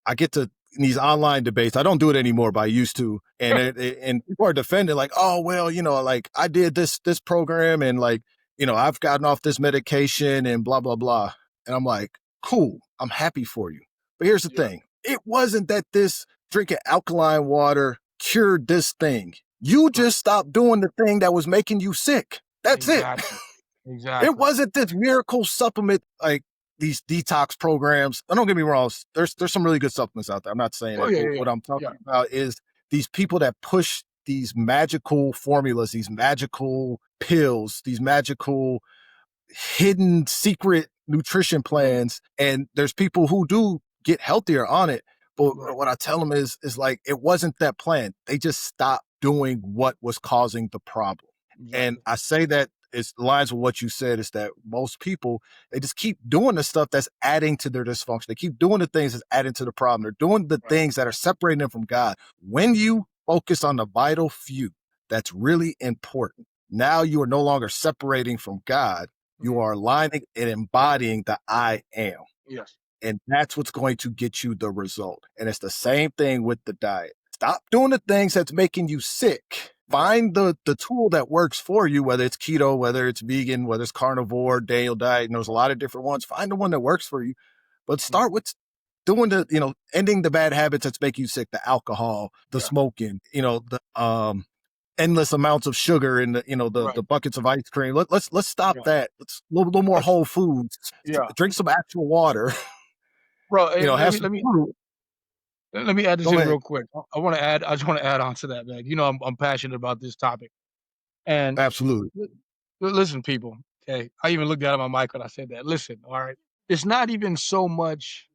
I get to in these online debates. I don't do it anymore, but I used to. And people are defending like, oh, well, like I did this program and like, I've gotten off this medication and blah, blah, blah. And I'm like, cool, I'm happy for you. But here's the Yeah. thing. It wasn't that this drinking alkaline water cured this thing. You Right. just stopped doing the thing that was making you sick. That's it. Exactly. It Exactly. wasn't this miracle supplement like these detox programs. And don't get me wrong, there's some really good supplements out there. I'm not saying Oh that, yeah. but Yeah. what I'm Yeah. talking about is these people that push these magical formulas, these magical pills, these magical hidden secret nutrition Right. plans. And there's people who do get healthier on it. But Right. what I tell them is like, it wasn't that plan. They just stopped doing what was causing the problem. And Exactly. I say that it aligns with what you said, is that most people, they just keep doing the stuff that's adding to their dysfunction. They keep doing the things that's adding to the problem. They're doing the Right. things that are separating them from God. When you focus on the vital few, that's really important. Now you are no longer separating from God. You Mhm. are aligning and embodying the I am. Yes. And that's what's going to get you the result. And it's the same thing with the diet. Stop doing the things that's making you sick. Right. Find the tool that works for you, whether it's keto, whether it's vegan, whether it's carnivore, Daniel diet, and there's a lot of different ones. Find the one that works for you. But Mhm. start with doing ending the bad habits that's making you sick, the alcohol, the Yeah. smoking, the endless amounts of sugar and the Right. buckets of ice cream. Let's stop Yeah. that. Let's a little more That's whole foods. yeah. Drink some actual water. Bro, let Have me some let me fruit. let me add this Go in ahead. real quick. I just want to add on to that, man. I'm passionate about this topic. And Absolutely. listen, people, okay? I even looked down at my mic when I said that. Listen, all right? It's not even so much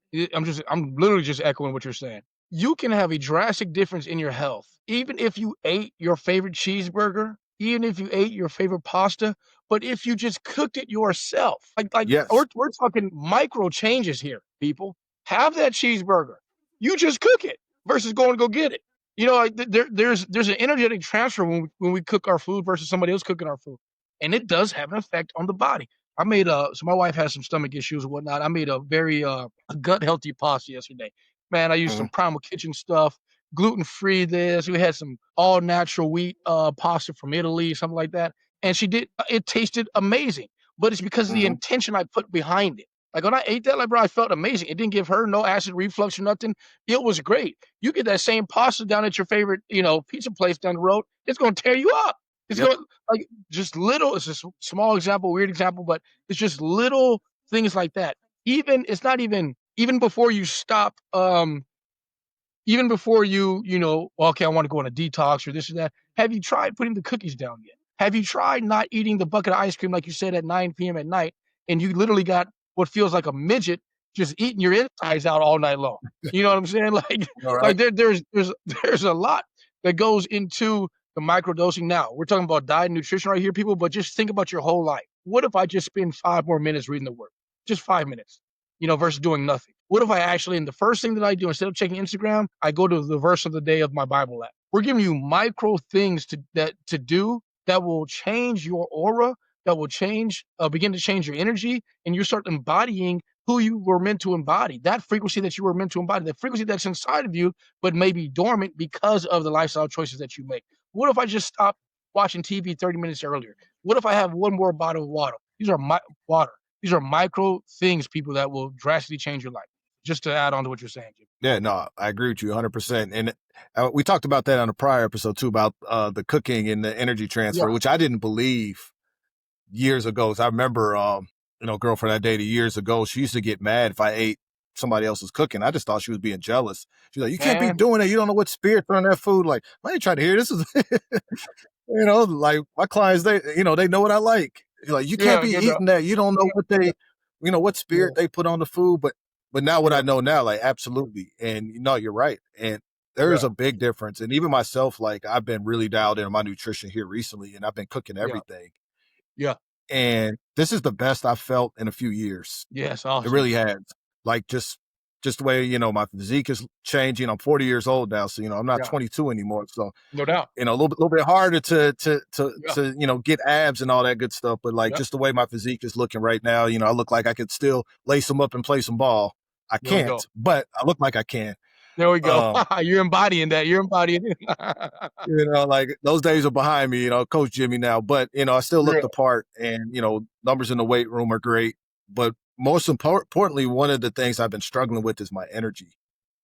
I'm literally just echoing what you're saying. You can have a drastic difference in your health, even if you ate your favorite cheeseburger, even if you ate your favorite pasta, but if you just cooked it yourself. Like Yes. we're talking micro changes here, people. Have that cheeseburger. You just cook it versus going to go get it. Like there's an energetic transfer when we cook our food versus somebody else cooking our food, and it does have an effect on the body. I made so my wife has some stomach issues and whatnot. I made a very a gut healthy pasta yesterday. Man, I used some Mhm. Primal Kitchen stuff, gluten free. This we had some all natural wheat pasta from Italy, something like that, and she did. It tasted amazing, but it's because of the Mhm. intention I put behind it. Like when I ate that, like bro, I felt amazing. It didn't give her no acid reflux or nothing. It was great. You get that same pasta down at your favorite, pizza place down the road, it's gonna tear you up. It's Yep. gonna like just little. It's a small example, weird example, but it's just little things like that. It's not even before you stop. Even before well, okay, I want to go on a detox or this or that. Have you tried putting the cookies down yet? Have you tried not eating the bucket of ice cream like you said at 9 p.m. at night, and you literally got what feels like a midget just eating your insides out all night long? You know what I'm saying? Like, All right. like there's a lot that goes into the microdosing. Now we're talking about diet and nutrition right here, people. But just think about your whole life. What if I just spend 5 more minutes reading the Word? Just 5 minutes, versus doing nothing. What if I actually, and the first thing that I do instead of checking Instagram, I go to the verse of the day of my Bible app. We're giving you micro things to do that will change your aura, that will begin to change your energy, and you start embodying who you were meant to embody. That frequency that you were meant to embody, the frequency that's inside of you, but may be dormant because of the lifestyle choices that you make. What if I just stop watching TV 30 minutes earlier? What if I have one more bottle of water? These are water. These are micro things, people, that will drastically change your life. Just to add on to what you're saying, Jim. Yeah, no, I agree with you 100%. And we talked about that on a prior episode too, about the cooking and the energy Yeah. transfer, which I didn't believe years ago. So I remember, girlfriend I dated years ago, she used to get mad if I ate somebody else's cooking. I just thought she was being jealous. She's like, you can't be Man, doing that. You don't know what spirit's on that food. Like, I ain't trying to hear this. Is, like my clients, they know what I like. You're like, you can't yeah, be you know, eating that. You don't know what they, what yeah, spirit they put on the food. But now what I yeah, know now, like, absolutely. And you're right. And there is yeah, a big difference. And even myself, like, I've been really dialed into my nutrition here recently, and I've been cooking yeah, everything. yeah. And this is the best I've felt in a few years. Yes, It awesome. really has. Like, just the way, my physique is changing. I'm 40 years old now, so I'm not Yeah, 22 anymore. So, no doubt. a little bit harder Yeah, to get abs and all that good stuff. But like, yeah. just the way my physique is looking right now, I look like I could still lace them up and play some ball. I There we go. can't, but I look like I can. There we go. Um, You're embodying that. You're embodying it. like, those days are behind me, Coach Jimmy now, but I still look Yeah. the part, and numbers in the weight room are great. But most importantly, one of the things I've been struggling with is my energy.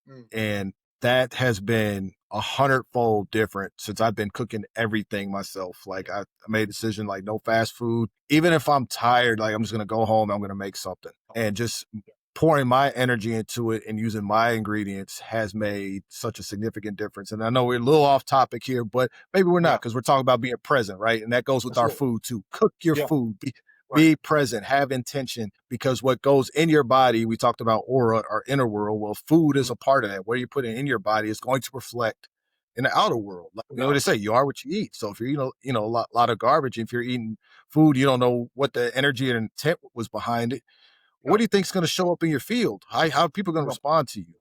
Mm, And that has been 100-fold different since I've been cooking everything myself. Like, I made a decision, like, no fast food. Even if I'm tired, like, I'm just going to go home, I'm going to make something. And just pouring my energy into it and using my ingredients has made such a significant difference. And I know we're a little off topic here, but maybe we're yeah, not, because we're talking about being present, right? And that goes with that's our it. food too. Cook your Yeah, food. right. Be present, have intention, because what goes in your body, we talked about aura, our inner world. Well, food is Mm, a part of that. What you put in your body is going to reflect in the outer world. Like, no what doubt. they say, you are what you eat. So if you're eating, a lot of garbage, if you're eating food, you don't know what the energy and intent was behind it. Yeah, What do you think is going to show up in your field? How are people going to yeah, respond to you,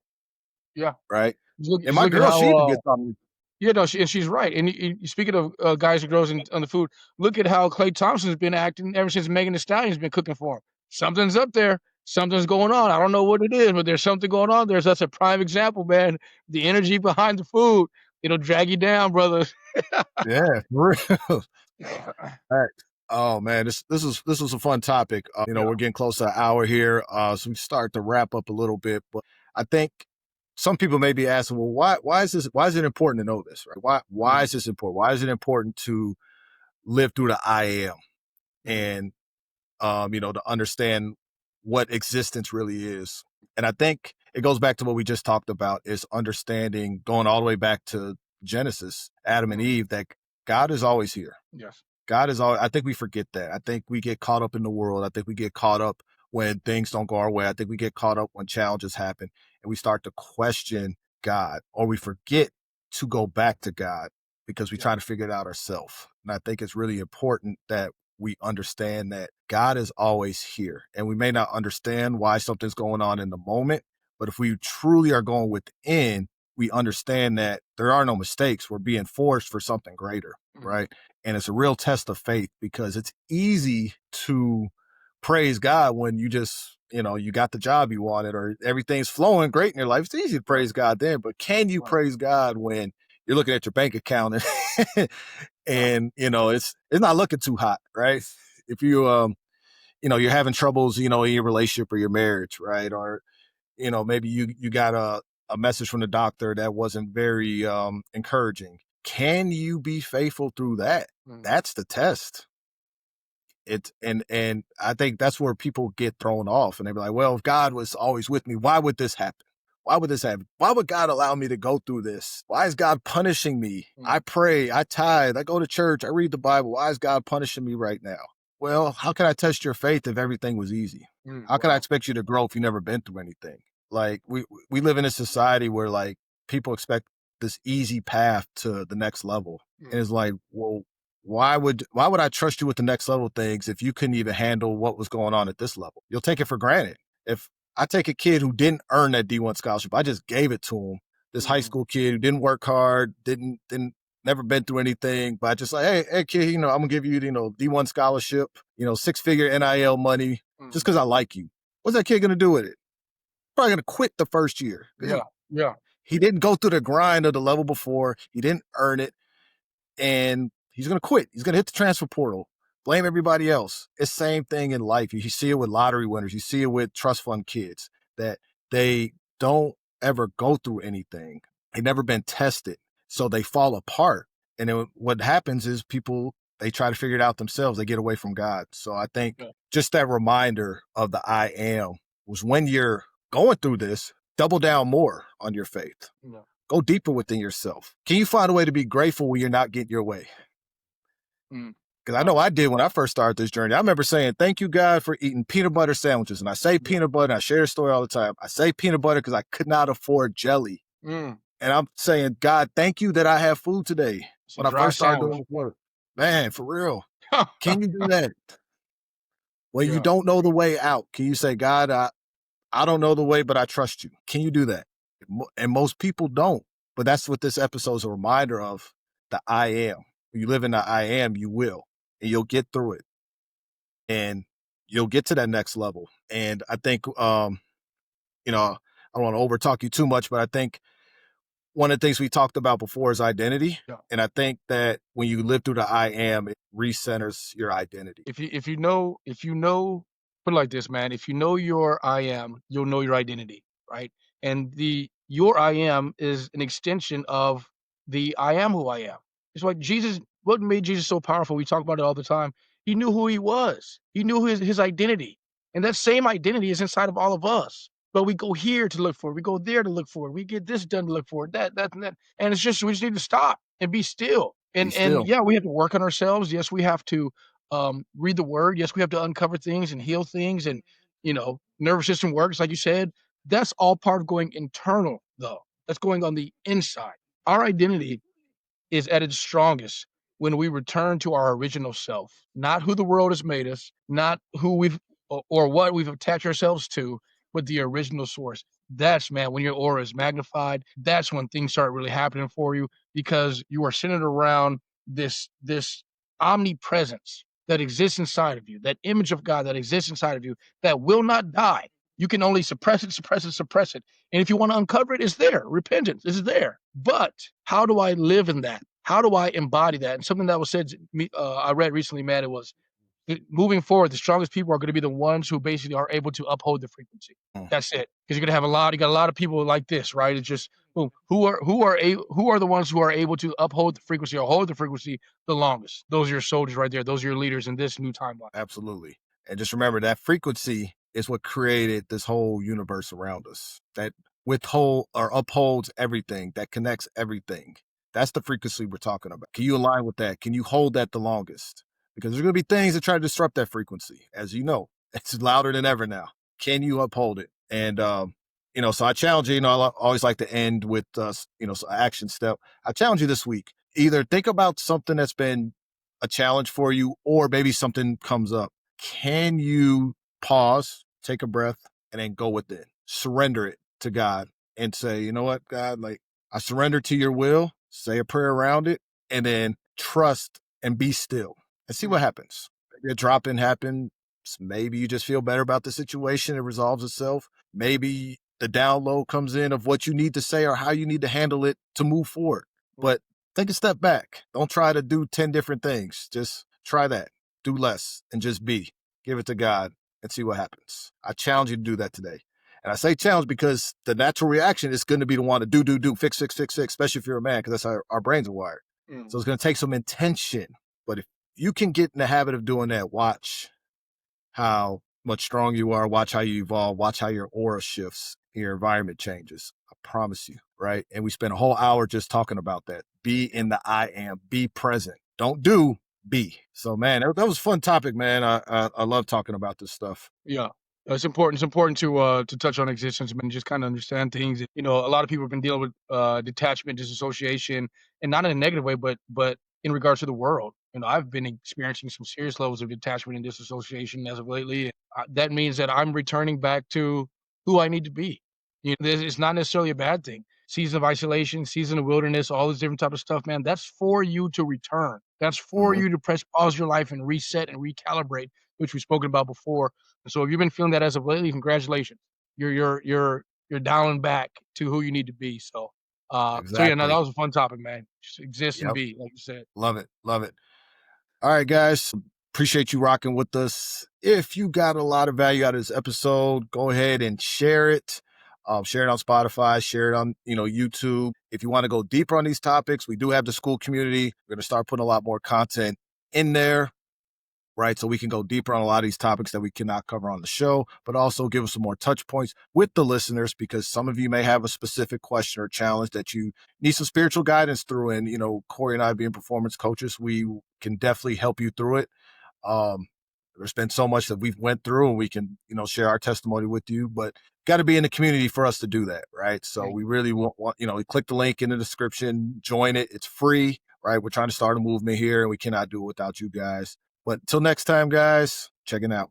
yeah. right? And Just my look at girl, she even how, gets on me. yeah, no, and she's right. And speaking of guys and girls on the food, look at how Klay Thompson's been acting ever since Megan Thee Stallion's been cooking for him. Something's up there. Something's going on. I don't know what it is, but there's something going on there. So that's a prime example, man. The energy behind the food, it'll drag you down, brother. Yeah, for real. Right. Oh man, this was a fun topic. Yeah. We're getting close to an hour here, so we start to wrap up a little bit. But I think some people may be asking, well, why is this? Why is it important to know this? Right? Why Mhm, is this important? Why is it important to live through the I am, mhm, and to understand what existence really is? And I think it goes back to what we just talked about, is understanding, going all the way back to Genesis, Adam and mhm. Eve, that God is always here. Yes. God is all. I think we forget that. I think we get caught up in the world. I think we get caught up when things don't go our way. I think we get caught up when challenges happen, and we start to question God, or we forget to go back to God because we Yeah. try to figure it out ourselves. And I think it's really important that we understand that God is always here, and we may not understand why something's going on in the moment, but if we truly are going within, we understand that there are no mistakes. We're being forced for something greater, Mhm. right? And it's a real test of faith, because it's easy to praise God when you just, you got the job you wanted, or everything's flowing great in your life. It's easy to Right. praise God then, but can you Right. praise God when you're looking at your bank account and, Yeah. and it's not looking too hot, right? If you're having troubles, in your relationship or your marriage, right? Or, maybe you got a message from the doctor that wasn't very encouraging. Can you be faithful through that? Mhm. That's the test. And I think that's where people get thrown off, and they be like, well, if God was always with me, why would this happen? Why would this happen? Why would God allow me to go through this? Why is God punishing me? I Mhm. pray, I tithe, I go to church, I read the Bible. Why is God punishing me right now? Well, how can I test your faith if everything was easy? How can I Wow. expect you to grow if you never been through anything? Like, we live in a society where, like, people expect this easy path to the next level. And Mhm. it's like, well, why would I trust you with the next level things if you couldn't even handle what was going on at this level? You'll take it for granted. If I take a kid who didn't earn that D1 scholarship, I just gave it to him. This high Mhm. school kid who didn't work hard, didn't never been through anything, but I just like, hey kid, I'm gonna give you, D1 scholarship, 6-figure NIL money, just Mhm. because I like you. What's that kid gonna do with it? Probably gonna quit the first year, because Yeah. Yeah. he didn't go through the grind of the level before. He didn't earn it, and He's going to quit. He's going to hit the transfer portal, blame everybody else. It's the same thing in life. You see it with lottery winners. You see it with trust fund kids, that they don't ever go through anything. They've never been tested. So they fall apart. And then what happens is people, they try to figure it out themselves. They get away from God. So I think just that reminder of the I am was, when you're going through this, double down more on your faith. Go deeper within yourself. Can you find a way to be grateful when you're not getting your way? Because I know I did when I first started this journey. I remember saying, thank you, God, for eating peanut butter sandwiches. And I say peanut butter, and I share a story all the time. I say peanut butter because I could not afford jelly. And I'm saying, God, thank you that I have food today. When I first started doing work. Man, for real. Can you do that? When you don't know the way out, can you say, God, I don't know the way, but I trust you. Can you do that? And most people don't. But that's what this episode is a reminder of, the I am. When you live in the I am, you will. And you'll get through it. And you'll get to that next level. And I think, I don't want to overtalk you too much, but I think one of the things we talked about before is identity. And I think that when you live through the I am, it recenters your identity. If you know, put it like this, man, if you know your I am, you'll know your identity, right? And your I am is an extension of the I am who I am. It's like Jesus, what made Jesus so powerful? We talk about it all the time. He knew who he was. He knew his identity. And that same identity is inside of all of us. But we go here to look for it. We go there to look for it. We get this done to look for it, that, and that. And it's just, we just need to stop and be still. And yeah, we have to work on ourselves. Yes, we have to read the word. Yes, we have to uncover things and heal things, and nervous system works, like you said. That's all part of going internal, though. That's going on the inside. Our identity is at its strongest when we return to our original self, not who the world has made us, not who we've or what we've attached ourselves to, but the original source. That's, man, when your aura is magnified, that's when things start really happening for you, because you are centered around this omnipresence that exists inside of you, that image of God that exists inside of you that will not die. You can only suppress it, suppress it, suppress it. And if you want to uncover it, it's there. Repentance is there. But how do I live in that? How do I embody that? And something that was said to me, I read recently, man, it was, moving forward, the strongest people are going to be the ones who basically are able to uphold the frequency. That's it. Because you're going to have you got a lot of people like this, right? It's just, boom, who are the ones who are able to uphold the frequency or hold the frequency the longest? Those are your soldiers right there. Those are your leaders in this new timeline. Absolutely. And just remember, that frequency is what created this whole universe around us, that withhold or upholds everything, that connects everything. That's the frequency we're talking about. Can you align with that? Can you hold that the longest? Because there's going to be things that try to disrupt that frequency. As you know, it's louder than ever now. Can you uphold it? And, so I challenge you, I always like to end with, so action step. I challenge you this week. Either think about something that's been a challenge for you, or maybe something comes up. Can you pause, take a breath, and then go with it? Surrender it to God and say, you know what, God, like, I surrender to your will, say a prayer around it, and then trust and be still and see what happens. Maybe a drop-in happens. Maybe you just feel better about the situation. It resolves itself. Maybe the download comes in of what you need to say or how you need to handle it to move forward. But take a step back. Don't try to do 10 different things. Just try that. Do less and just be. Give it to God and see what happens. I challenge you to do that today. And I say challenge because the natural reaction is going to be to want to do, fix, especially if you're a man, because that's how our brains are wired. So it's going to take some intention. But if you can get in the habit of doing that, watch how much stronger you are. Watch how you evolve. Watch how your aura shifts, your environment changes. I promise you, right? And we spent a whole hour just talking about that. Be in the I am. Be present. Don't do, be. So, man, that was a fun topic, man. I love talking about this stuff. Yeah. It's important. It's important to touch on existence and just kind of understand things. A lot of people have been dealing with detachment, disassociation, and not in a negative way, but in regards to the world. I've been experiencing some serious levels of detachment and disassociation as of lately. That means that I'm returning back to who I need to be. It's not necessarily a bad thing. Season of isolation, season of wilderness, all this different type of stuff, man. That's for you to return. That's for you to press pause your life and reset and recalibrate, which we've spoken about before. And so if you've been feeling that as of lately, congratulations. You're dialing back to who you need to be. So Exactly. yeah, no, that was a fun topic, man. Just exist and be, like you said. Love it. Love it. All right, guys. Appreciate you rocking with us. If you got a lot of value out of this episode, go ahead and share it. Share it on Spotify, share it on YouTube. If you want to go deeper on these topics, we do have the school community. We're going to start putting a lot more content in there, right? So we can go deeper on a lot of these topics that we cannot cover on the show, but also give us some more touch points with the listeners, because some of you may have a specific question or challenge that you need some spiritual guidance through. And, Corey and I being performance coaches, we can definitely help you through it. There's been so much that we've went through, and we can, share our testimony with you, but got to be in the community for us to do that. Right. So we really want, click the link in the description, join it. It's free, right? We're trying to start a movement here, and we cannot do it without you guys. But till next time, guys, checking out.